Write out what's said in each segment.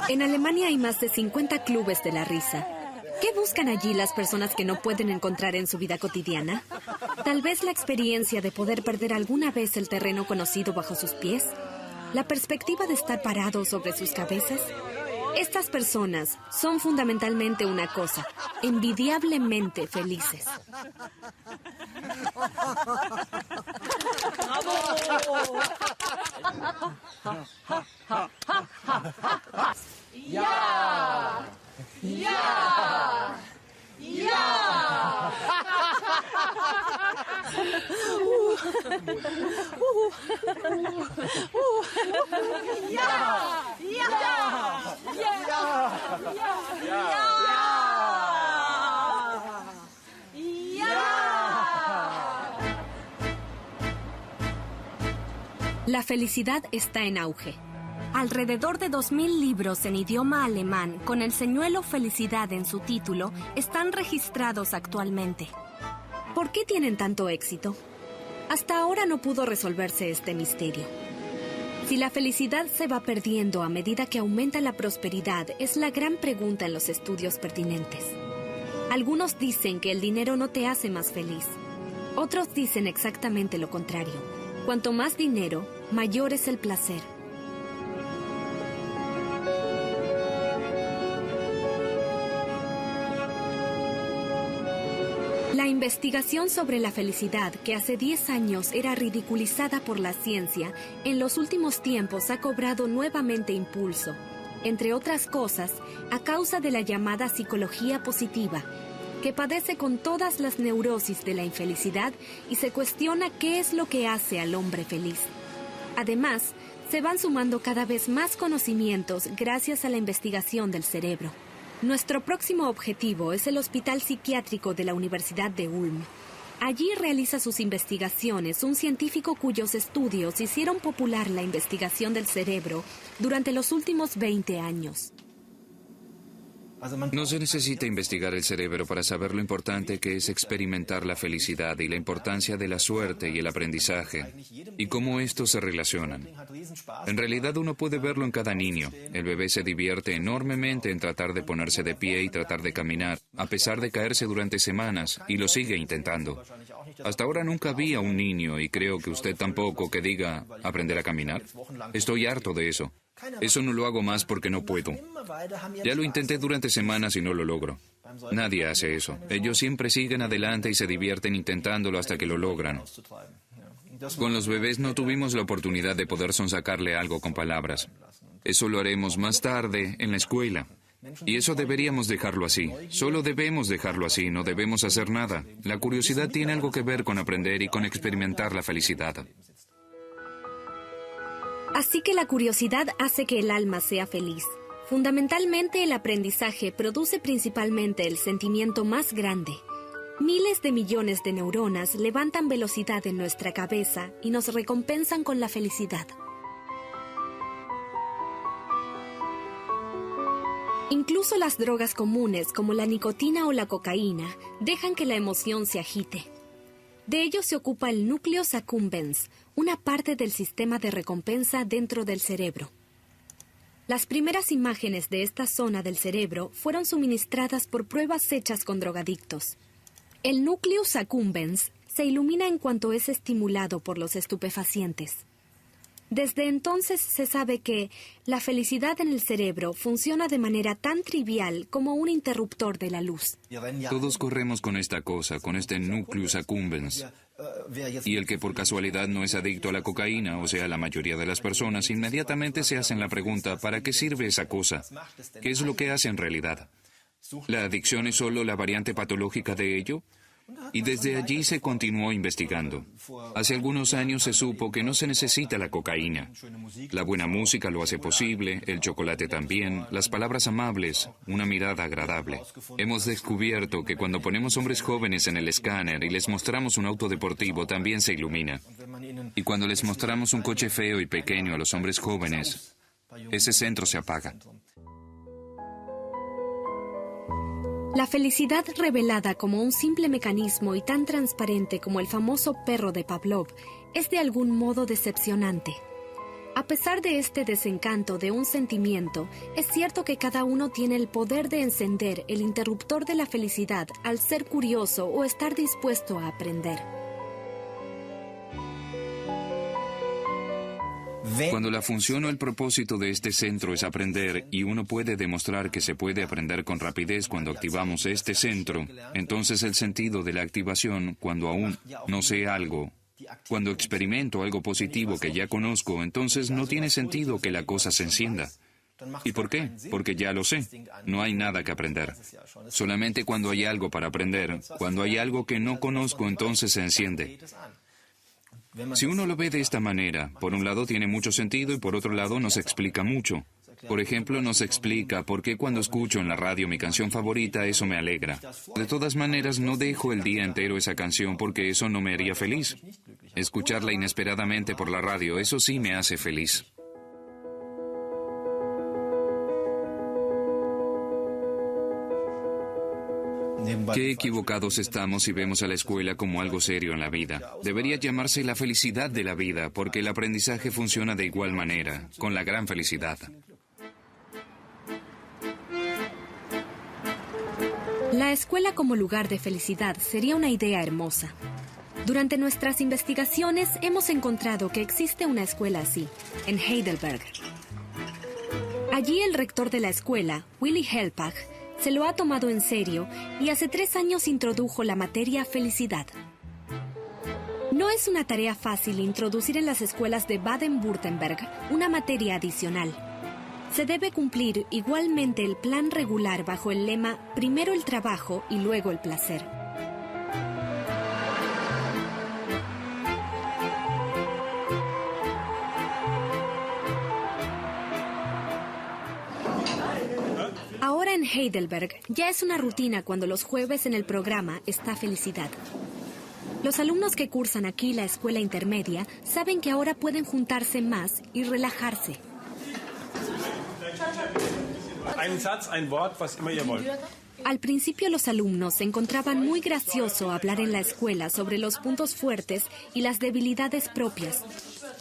En Alemania hay más de 50 clubes de la risa. ¿Qué buscan allí las personas que no pueden encontrar en su vida cotidiana? Tal vez la experiencia de poder perder alguna vez el terreno conocido bajo sus pies. La perspectiva de estar parados sobre sus cabezas. Estas personas son fundamentalmente una cosa, envidiablemente felices. ¡Ya! ¡Ya! ¡Ya! La felicidad está en auge. Alrededor de 2.000 libros en idioma alemán con el señuelo Felicidad en su título están registrados actualmente. ¿Por qué tienen tanto éxito? Hasta ahora no pudo resolverse este misterio. Si la felicidad se va perdiendo a medida que aumenta la prosperidad es la gran pregunta en los estudios pertinentes. Algunos dicen que el dinero no te hace más feliz. Otros dicen exactamente lo contrario. Cuanto más dinero, mayor es el placer. La investigación sobre la felicidad, que hace 10 años era ridiculizada por la ciencia, en los últimos tiempos ha cobrado nuevamente impulso, entre otras cosas, a causa de la llamada psicología positiva, que padece con todas las neurosis de la infelicidad y se cuestiona qué es lo que hace al hombre feliz. Además, se van sumando cada vez más conocimientos gracias a la investigación del cerebro. Nuestro próximo objetivo es el Hospital Psiquiátrico de la Universidad de Ulm. Allí realiza sus investigaciones un científico cuyos estudios hicieron popular la investigación del cerebro durante los últimos 20 años. No se necesita investigar el cerebro para saber lo importante que es experimentar la felicidad y la importancia de la suerte y el aprendizaje, y cómo estos se relacionan. En realidad uno puede verlo en cada niño. El bebé se divierte enormemente en tratar de ponerse de pie y tratar de caminar, a pesar de caerse durante semanas, y lo sigue intentando. Hasta ahora nunca vi a un niño, y creo que usted tampoco, que diga, ¿aprender a caminar? Estoy harto de eso. Eso no lo hago más porque no puedo. Ya lo intenté durante semanas y no lo logro. Nadie hace eso. Ellos siempre siguen adelante y se divierten intentándolo hasta que lo logran. Con los bebés no tuvimos la oportunidad de poder sonsacarle algo con palabras. Eso lo haremos más tarde en la escuela. Y eso deberíamos dejarlo así. Solo debemos dejarlo así, no debemos hacer nada. La curiosidad tiene algo que ver con aprender y con experimentar la felicidad. Así que la curiosidad hace que el alma sea feliz. Fundamentalmente, el aprendizaje produce principalmente el sentimiento más grande. Miles de millones de neuronas levantan velocidad en nuestra cabeza y nos recompensan con la felicidad. Incluso las drogas comunes como la nicotina o la cocaína dejan que la emoción se agite. De ello se ocupa el núcleus accumbens, una parte del sistema de recompensa dentro del cerebro. Las primeras imágenes de esta zona del cerebro fueron suministradas por pruebas hechas con drogadictos. El núcleus accumbens se ilumina en cuanto es estimulado por los estupefacientes. Desde entonces se sabe que la felicidad en el cerebro funciona de manera tan trivial como un interruptor de la luz. Todos corremos con esta cosa, con este núcleus accumbens. Y el que por casualidad no es adicto a la cocaína, o sea, la mayoría de las personas, inmediatamente se hacen la pregunta, ¿para qué sirve esa cosa? ¿Qué es lo que hace en realidad? ¿La adicción es solo la variante patológica de ello? Y desde allí se continuó investigando. Hace algunos años se supo que no se necesita la cocaína. La buena música lo hace posible, el chocolate también, las palabras amables, una mirada agradable. Hemos descubierto que cuando ponemos hombres jóvenes en el escáner y les mostramos un auto deportivo, también se ilumina. Y cuando les mostramos un coche feo y pequeño a los hombres jóvenes, ese centro se apaga. La felicidad revelada como un simple mecanismo y tan transparente como el famoso perro de Pavlov es de algún modo decepcionante. A pesar de este desencanto de un sentimiento, es cierto que cada uno tiene el poder de encender el interruptor de la felicidad al ser curioso o estar dispuesto a aprender. Cuando la función o el propósito de este centro es aprender y uno puede demostrar que se puede aprender con rapidez cuando activamos este centro, entonces el sentido de la activación, cuando aún no sé algo, cuando experimento algo positivo que ya conozco, entonces no tiene sentido que la cosa se encienda. ¿Y por qué? Porque ya lo sé. No hay nada que aprender. Solamente cuando hay algo para aprender, cuando hay algo que no conozco, entonces se enciende. Si uno lo ve de esta manera, por un lado tiene mucho sentido y por otro lado nos explica mucho. Por ejemplo, nos explica por qué cuando escucho en la radio mi canción favorita, eso me alegra. De todas maneras, no dejo el día entero esa canción porque eso no me haría feliz. Escucharla inesperadamente por la radio, eso sí me hace feliz. Qué equivocados estamos si vemos a la escuela como algo serio en la vida. Debería llamarse la felicidad de la vida, porque el aprendizaje funciona de igual manera, con la gran felicidad. La escuela como lugar de felicidad sería una idea hermosa. Durante nuestras investigaciones hemos encontrado que existe una escuela así, en Heidelberg. Allí el rector de la escuela, Willy Helpach, se lo ha tomado en serio y hace 3 años introdujo la materia felicidad. No es una tarea fácil introducir en las escuelas de Baden-Württemberg una materia adicional. Se debe cumplir igualmente el plan regular bajo el lema primero el trabajo y luego el placer. Ahora en Heidelberg ya es una rutina cuando los jueves en el programa está felicidad. Los alumnos que cursan aquí la escuela intermedia saben que ahora pueden juntarse más y relajarse. Al principio los alumnos encontraban muy gracioso hablar en la escuela sobre los puntos fuertes y las debilidades propias,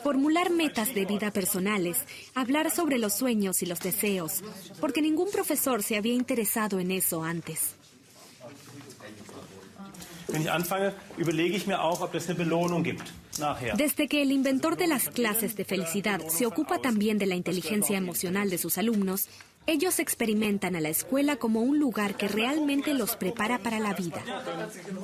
formular metas de vida personales, hablar sobre los sueños y los deseos, porque ningún profesor se había interesado en eso antes. Desde que el inventor de las clases de felicidad se ocupa también de la inteligencia emocional de sus alumnos, ellos experimentan a la escuela como un lugar que realmente los prepara para la vida.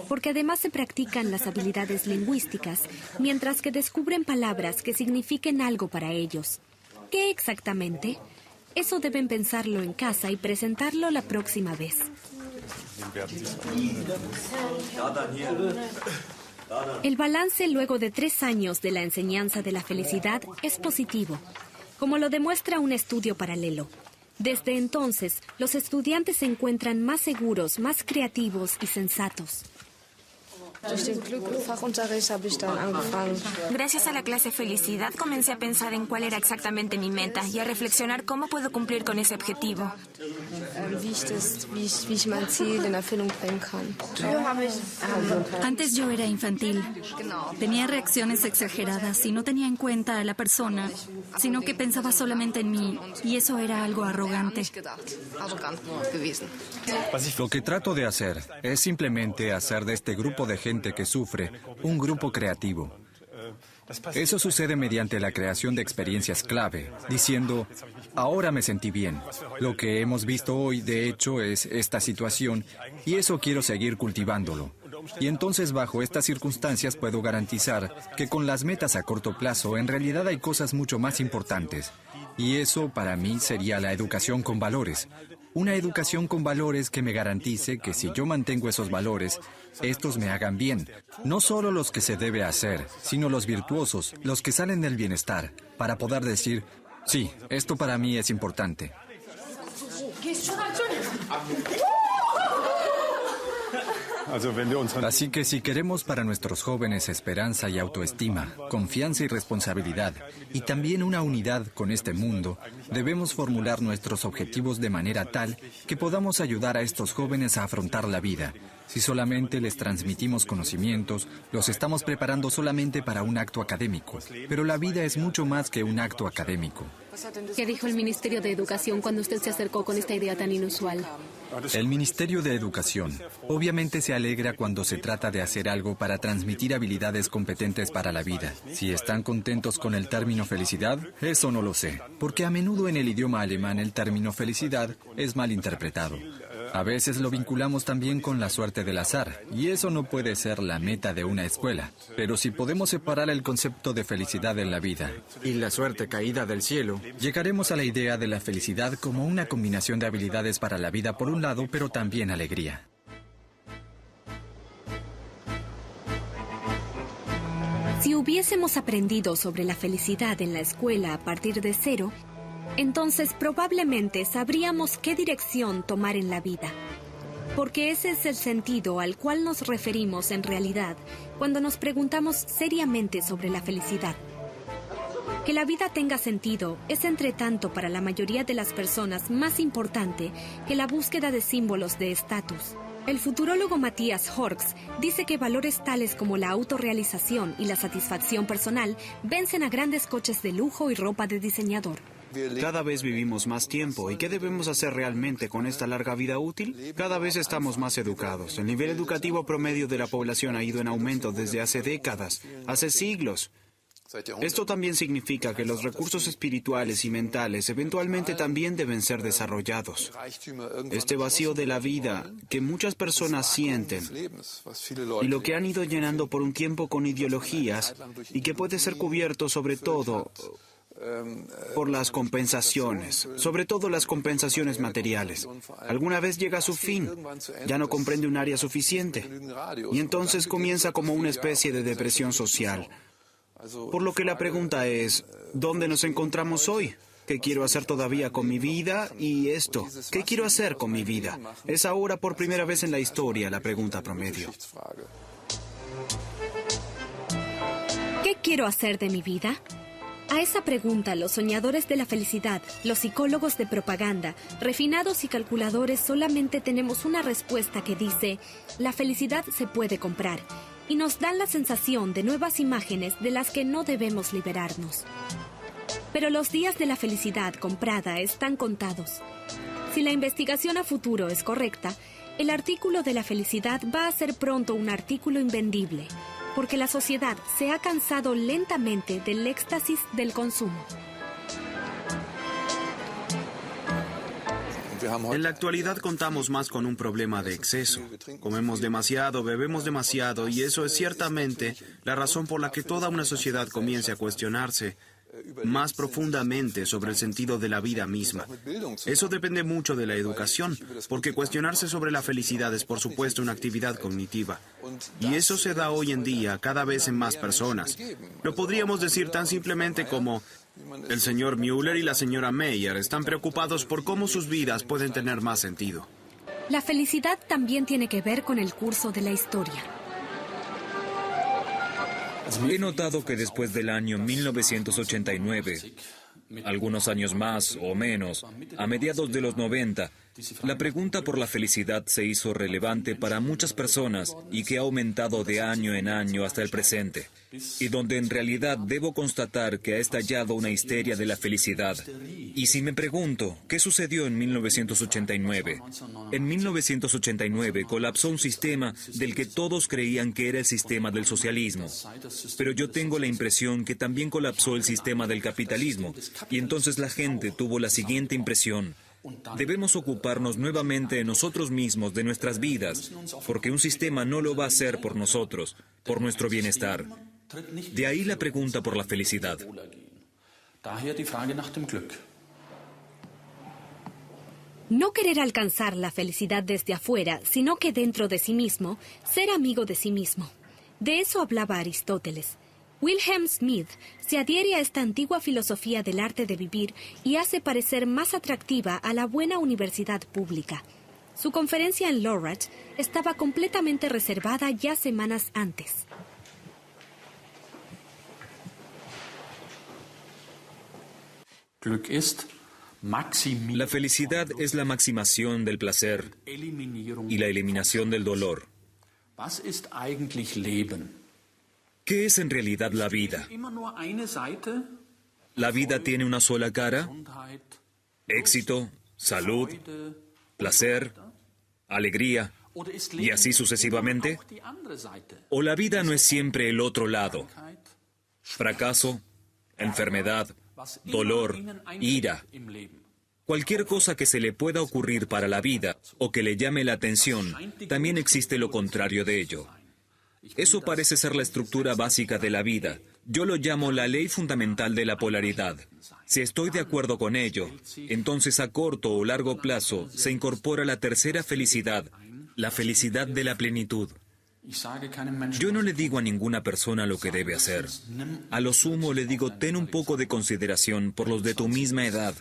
Porque además se practican las habilidades lingüísticas, mientras que descubren palabras que signifiquen algo para ellos. ¿Qué exactamente? Eso deben pensarlo en casa y presentarlo la próxima vez. El balance luego de 3 años de la enseñanza de la felicidad es positivo, como lo demuestra un estudio paralelo. Desde entonces, los estudiantes se encuentran más seguros, más creativos y sensatos. Gracias a la clase Felicidad comencé a pensar en cuál era exactamente mi meta y a reflexionar cómo puedo cumplir con ese objetivo. Antes yo era infantil. Tenía reacciones exageradas y no tenía en cuenta a la persona, sino que pensaba solamente en mí, y eso era algo arrogante. Lo que trato de hacer es simplemente hacer de este grupo de gente que sufre un grupo creativo. Eso sucede mediante la creación de experiencias clave, diciendo, ahora me sentí bien. Lo que hemos visto hoy, de hecho, es esta situación, y eso quiero seguir cultivándolo. Y entonces, bajo estas circunstancias, puedo garantizar que con las metas a corto plazo, en realidad hay cosas mucho más importantes. Y eso, para mí, sería la educación con valores. Una educación con valores que me garantice que si yo mantengo esos valores, estos me hagan bien. No solo los que se debe hacer, sino los virtuosos, los que salen del bienestar, para poder decir, sí, esto para mí es importante. Así que si queremos para nuestros jóvenes esperanza y autoestima, confianza y responsabilidad, y también una unidad con este mundo, debemos formular nuestros objetivos de manera tal que podamos ayudar a estos jóvenes a afrontar la vida. Si solamente les transmitimos conocimientos, los estamos preparando solamente para un acto académico. Pero la vida es mucho más que un acto académico. ¿Qué dijo el Ministerio de Educación cuando usted se acercó con esta idea tan inusual? El Ministerio de Educación obviamente se alegra cuando se trata de hacer algo para transmitir habilidades competentes para la vida. Si están contentos con el término felicidad, eso no lo sé, porque a menudo en el idioma alemán el término felicidad es mal interpretado. A veces lo vinculamos también con la suerte del azar, y eso no puede ser la meta de una escuela. Pero si podemos separar el concepto de felicidad en la vida y la suerte caída del cielo, llegaremos a la idea de la felicidad como una combinación de habilidades para la vida por un lado, pero también alegría. Si hubiésemos aprendido sobre la felicidad en la escuela a partir de cero, entonces probablemente sabríamos qué dirección tomar en la vida. Porque ese es el sentido al cual nos referimos en realidad cuando nos preguntamos seriamente sobre la felicidad. Que la vida tenga sentido es entre tanto para la mayoría de las personas más importante que la búsqueda de símbolos de estatus. El futurólogo Matthias Horks dice que valores tales como la autorrealización y la satisfacción personal vencen a grandes coches de lujo y ropa de diseñador. Cada vez vivimos más tiempo. ¿Y qué debemos hacer realmente con esta larga vida útil? Cada vez estamos más educados. El nivel educativo promedio de la población ha ido en aumento desde hace décadas, hace siglos. Esto también significa que los recursos espirituales y mentales eventualmente también deben ser desarrollados. Este vacío de la vida que muchas personas sienten y lo que han ido llenando por un tiempo con ideologías y que puede ser cubierto sobre todo por las compensaciones, sobre todo las compensaciones materiales. Alguna vez llega a su fin, ya no comprende un área suficiente y entonces comienza como una especie de depresión social. Por lo que la pregunta es, ¿dónde nos encontramos hoy? ¿Qué quiero hacer todavía con mi vida? Y esto, ¿qué quiero hacer con mi vida? Es ahora por primera vez en la historia la pregunta promedio. ¿Qué quiero hacer de mi vida? A esa pregunta, los soñadores de la felicidad, los psicólogos de propaganda, refinados y calculadores solamente tenemos una respuesta que dice, la felicidad se puede comprar, y nos dan la sensación de nuevas imágenes de las que no debemos liberarnos. Pero los días de la felicidad comprada están contados. Si la investigación a futuro es correcta, el artículo de la felicidad va a ser pronto un artículo invendible, porque la sociedad se ha cansado lentamente del éxtasis del consumo. En la actualidad contamos más con un problema de exceso. Comemos demasiado, bebemos demasiado, y eso es ciertamente la razón por la que toda una sociedad comience a cuestionarse más profundamente sobre el sentido de la vida misma. Eso depende mucho de la educación, porque cuestionarse sobre la felicidad es por supuesto una actividad cognitiva. Y eso se da hoy en día cada vez en más personas. Lo podríamos decir tan simplemente como el señor Müller y la señora Meyer están preocupados por cómo sus vidas pueden tener más sentido. La felicidad también tiene que ver con el curso de la historia. He notado que después del año 1989, algunos años más o menos, a mediados de los 90, la pregunta por la felicidad se hizo relevante para muchas personas y que ha aumentado de año en año hasta el presente, y donde en realidad debo constatar que ha estallado una histeria de la felicidad. Y si me pregunto, ¿qué sucedió en 1989? En 1989 colapsó un sistema del que todos creían que era el sistema del socialismo, pero yo tengo la impresión que también colapsó el sistema del capitalismo, y entonces la gente tuvo la siguiente impresión: debemos ocuparnos nuevamente de nosotros mismos, de nuestras vidas, porque un sistema no lo va a hacer por nosotros, por nuestro bienestar. De ahí la pregunta por la felicidad. No querer alcanzar la felicidad desde afuera, sino que dentro de sí mismo, ser amigo de sí mismo. De eso hablaba Aristóteles. Wilhelm Smith se adhiere a esta antigua filosofía del arte de vivir y hace parecer más atractiva a la buena universidad pública. Su conferencia en Lorach estaba completamente reservada ya semanas antes. La felicidad es la maximación del placer y la eliminación del dolor. ¿Qué es en realidad la vida? ¿La vida tiene una sola cara? Éxito, salud, placer, alegría, y así sucesivamente. ¿O la vida no es siempre el otro lado? Fracaso, enfermedad, dolor, ira. Cualquier cosa que se le pueda ocurrir para la vida o que le llame la atención, también existe lo contrario de ello. Eso parece ser la estructura básica de la vida. Yo lo llamo la ley fundamental de la polaridad. Si estoy de acuerdo con ello, entonces a corto o largo plazo se incorpora la tercera felicidad, la felicidad de la plenitud. Yo no le digo a ninguna persona lo que debe hacer. A lo sumo le digo, ten un poco de consideración por los de tu misma edad.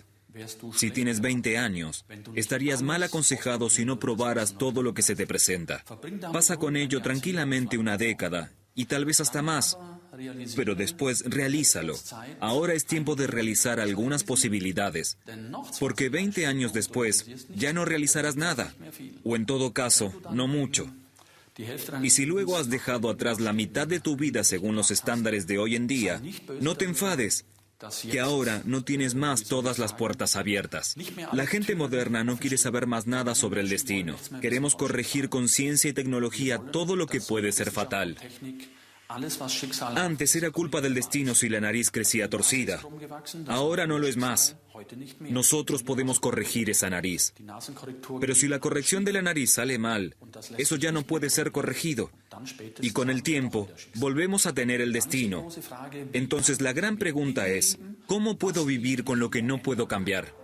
Si tienes 20 años, estarías mal aconsejado si no probaras todo lo que se te presenta. Pasa con ello tranquilamente una década, y tal vez hasta más, pero después realízalo. Ahora es tiempo de realizar algunas posibilidades, porque 20 años después ya no realizarás nada, o en todo caso, no mucho. Y si luego has dejado atrás la mitad de tu vida según los estándares de hoy en día, no te enfades, que ahora no tienes más todas las puertas abiertas. La gente moderna no quiere saber más nada sobre el destino. Queremos corregir con ciencia y tecnología todo lo que puede ser fatal. Antes era culpa del destino si la nariz crecía torcida. Ahora no lo es más. Nosotros podemos corregir esa nariz. Pero si la corrección de la nariz sale mal, eso ya no puede ser corregido. Y con el tiempo, volvemos a tener el destino. Entonces la gran pregunta es, ¿cómo puedo vivir con lo que no puedo cambiar?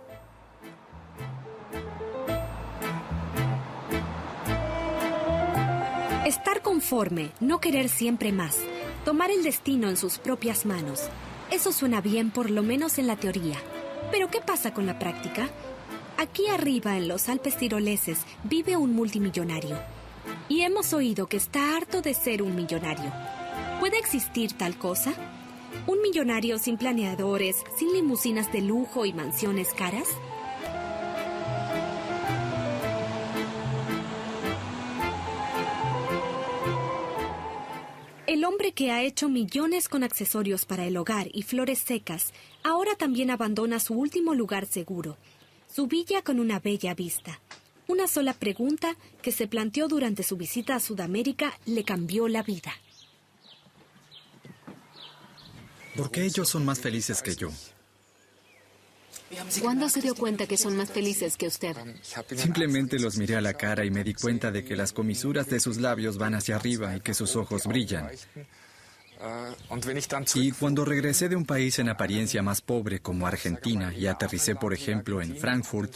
Estar conforme, no querer siempre más, tomar el destino en sus propias manos. Eso suena bien, por lo menos en la teoría. ¿Pero qué pasa con la práctica? Aquí arriba, en los Alpes tiroleses, vive un multimillonario. Y hemos oído que está harto de ser un millonario. ¿Puede existir tal cosa? ¿Un millonario sin planeadores, sin limusinas de lujo y mansiones caras? El hombre que ha hecho millones con accesorios para el hogar y flores secas, ahora también abandona su último lugar seguro, su villa con una bella vista. Una sola pregunta que se planteó durante su visita a Sudamérica le cambió la vida. ¿Por qué ellos son más felices que yo? ¿Cuándo se dio cuenta que son más felices que usted? Simplemente los miré a la cara y me di cuenta de que las comisuras de sus labios van hacia arriba y que sus ojos brillan. Y cuando regresé de un país en apariencia más pobre como Argentina y aterricé, por ejemplo, en Frankfurt,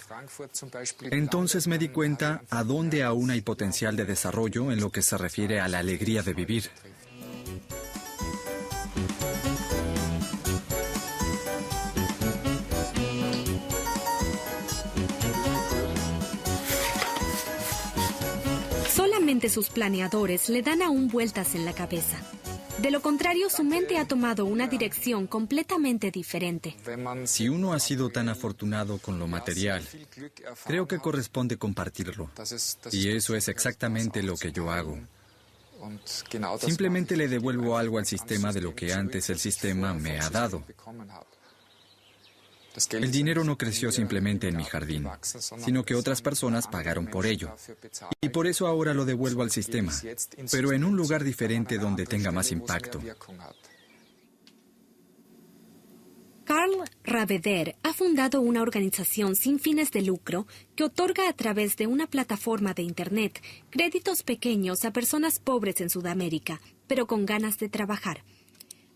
entonces me di cuenta a dónde aún hay potencial de desarrollo en lo que se refiere a la alegría de vivir. Solamente sus planeadores le dan aún vueltas en la cabeza. De lo contrario, su mente ha tomado una dirección completamente diferente. Si uno ha sido tan afortunado con lo material, creo que corresponde compartirlo. Y eso es exactamente lo que yo hago. Simplemente le devuelvo algo al sistema de lo que antes el sistema me ha dado. El dinero no creció simplemente en mi jardín, sino que otras personas pagaron por ello. Y por eso ahora lo devuelvo al sistema, pero en un lugar diferente donde tenga más impacto. Karl Raveder ha fundado una organización sin fines de lucro que otorga a través de una plataforma de Internet créditos pequeños a personas pobres en Sudamérica, pero con ganas de trabajar.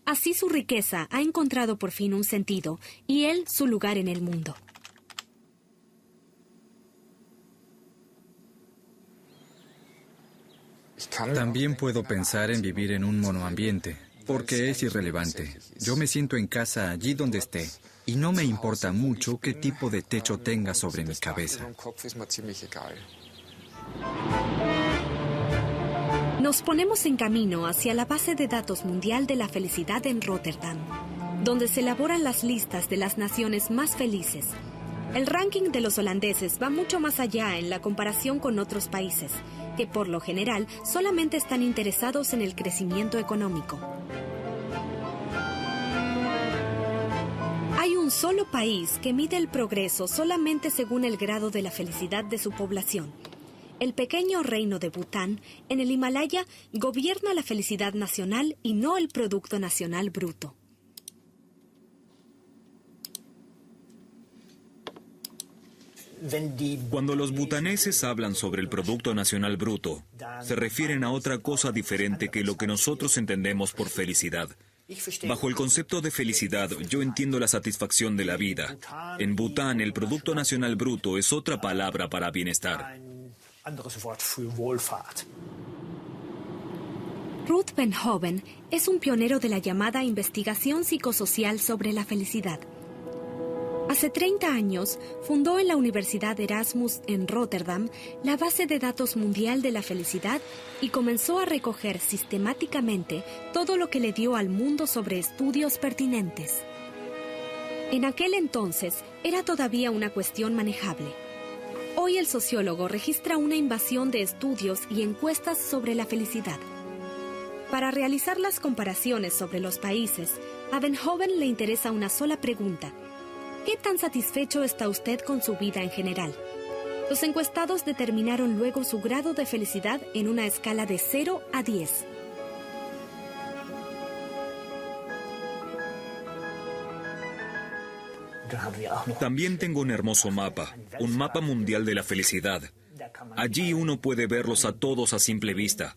Así su riqueza ha encontrado por fin un sentido y él su lugar en el mundo. También puedo pensar en vivir en un monoambiente, porque es irrelevante. Yo me siento en casa allí donde esté y no me importa mucho qué tipo de techo tenga sobre mi cabeza. Nos ponemos en camino hacia la base de datos mundial de la felicidad en Rotterdam, donde se elaboran las listas de las naciones más felices. El ranking de los holandeses va mucho más allá en la comparación con otros países, que por lo general solamente están interesados en el crecimiento económico. Hay un solo país que mide el progreso solamente según el grado de la felicidad de su población. El pequeño reino de Bután, en el Himalaya, gobierna la felicidad nacional y no el Producto Nacional Bruto. Cuando los butaneses hablan sobre el Producto Nacional Bruto, se refieren a otra cosa diferente que lo que nosotros entendemos por felicidad. Bajo el concepto de felicidad, yo entiendo la satisfacción de la vida. En Bután, el Producto Nacional Bruto es otra palabra para bienestar. Ruth Benhoven es un pionero de la llamada investigación psicosocial sobre la felicidad. Hace 30 años, fundó en la Universidad Erasmus en Rotterdam la base de datos mundial de la felicidad y comenzó a recoger sistemáticamente todo lo que le dio al mundo sobre estudios pertinentes. En aquel entonces, era todavía una cuestión manejable. Hoy el sociólogo registra una invasión de estudios y encuestas sobre la felicidad. Para realizar las comparaciones sobre los países, a Benhoven le interesa una sola pregunta: ¿qué tan satisfecho está usted con su vida en general? Los encuestados determinaron luego su grado de felicidad en una escala de 0 a 10. También tengo un hermoso mapa, un mapa mundial de la felicidad. Allí uno puede verlos a todos a simple vista.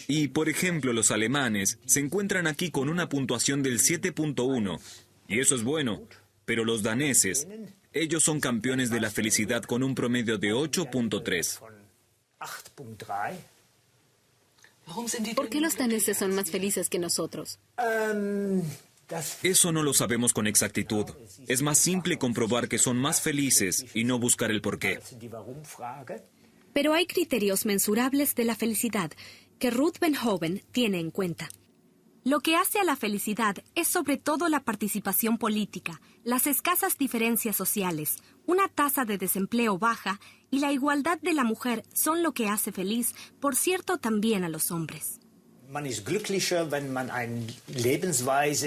Y, por ejemplo, los alemanes se encuentran aquí con una puntuación del 7.1, y eso es bueno. Pero los daneses, ellos son campeones de la felicidad con un promedio de 8.3. ¿Por qué los daneses son más felices que nosotros? Eso no lo sabemos con exactitud. Es más simple comprobar que son más felices y no buscar el porqué. Pero hay criterios mensurables de la felicidad que Ruth Benhoven tiene en cuenta. Lo que hace a la felicidad es sobre todo la participación política, las escasas diferencias sociales, una tasa de desempleo baja y la igualdad de la mujer son lo que hace feliz, por cierto, también a los hombres.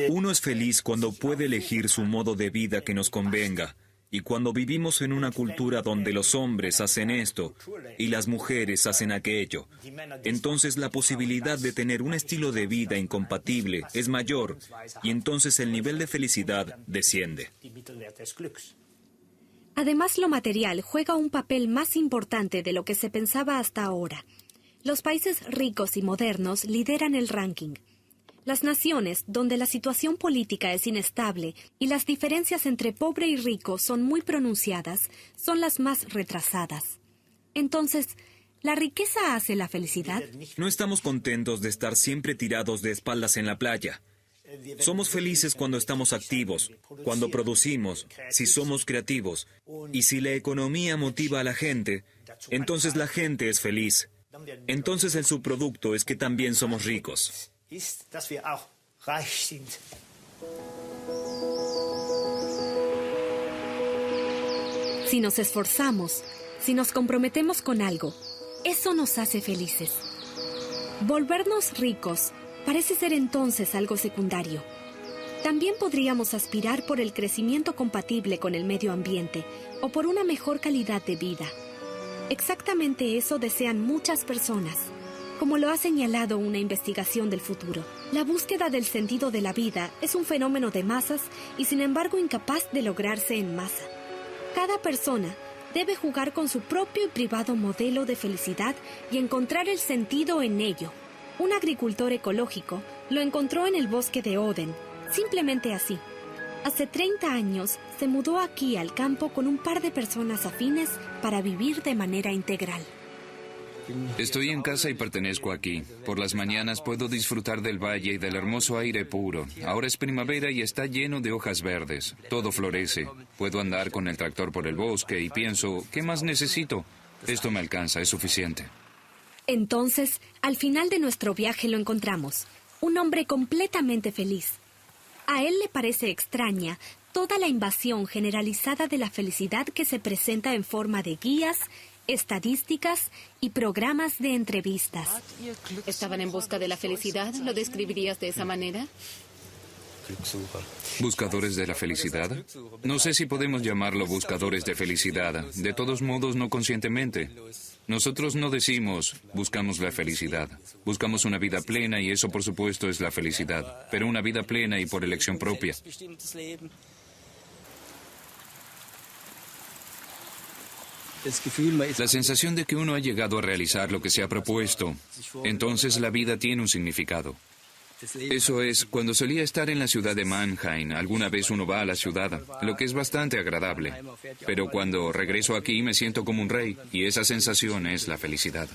Uno es feliz cuando puede elegir su modo de vida que nos convenga. Y cuando vivimos en una cultura donde los hombres hacen esto y las mujeres hacen aquello, entonces la posibilidad de tener un estilo de vida incompatible es mayor y entonces el nivel de felicidad desciende. Además, lo material juega un papel más importante de lo que se pensaba hasta ahora. Los países ricos y modernos lideran el ranking. Las naciones donde la situación política es inestable y las diferencias entre pobre y rico son muy pronunciadas son las más retrasadas. Entonces, ¿la riqueza hace la felicidad? No estamos contentos de estar siempre tirados de espaldas en la playa. Somos felices cuando estamos activos, cuando producimos, si somos creativos. Y si la economía motiva a la gente, entonces la gente es feliz. Entonces el subproducto es que también somos ricos. Si nos esforzamos, si nos comprometemos con algo, eso nos hace felices. Volvernos ricos parece ser entonces algo secundario. También podríamos aspirar por el crecimiento compatible con el medio ambiente o por una mejor calidad de vida. Exactamente eso desean muchas personas. Como lo ha señalado una investigación del futuro, la búsqueda del sentido de la vida es un fenómeno de masas y sin embargo incapaz de lograrse en masa. Cada persona debe jugar con su propio y privado modelo de felicidad y encontrar el sentido en ello. Un agricultor ecológico lo encontró en el bosque de Oden, simplemente así. Hace 30 años se mudó aquí al campo con un par de personas afines para vivir de manera integral. Estoy en casa y pertenezco aquí. Por las mañanas puedo disfrutar del valle y del hermoso aire puro. Ahora es primavera y está lleno de hojas verdes. Todo florece. Puedo andar con el tractor por el bosque y pienso, ¿qué más necesito? Esto me alcanza, es suficiente. Entonces, al final de nuestro viaje lo encontramos. Un hombre completamente feliz. A él le parece extraña toda la invasión generalizada de la felicidad que se presenta en forma de guías, estadísticas y programas de entrevistas. ¿Estaban en busca de la felicidad? ¿Lo describirías de esa manera? ¿Buscadores de la felicidad? No sé si podemos llamarlo buscadores de felicidad. De todos modos, no conscientemente. Nosotros no decimos, buscamos la felicidad. Buscamos una vida plena y eso, por supuesto, es la felicidad. Pero una vida plena y por elección propia. La sensación de que uno ha llegado a realizar lo que se ha propuesto. Entonces la vida tiene un significado. Eso es, cuando solía estar en la ciudad de Mannheim, alguna vez uno va a la ciudad, lo que es bastante agradable. Pero cuando regreso aquí me siento como un rey, y esa sensación es la felicidad.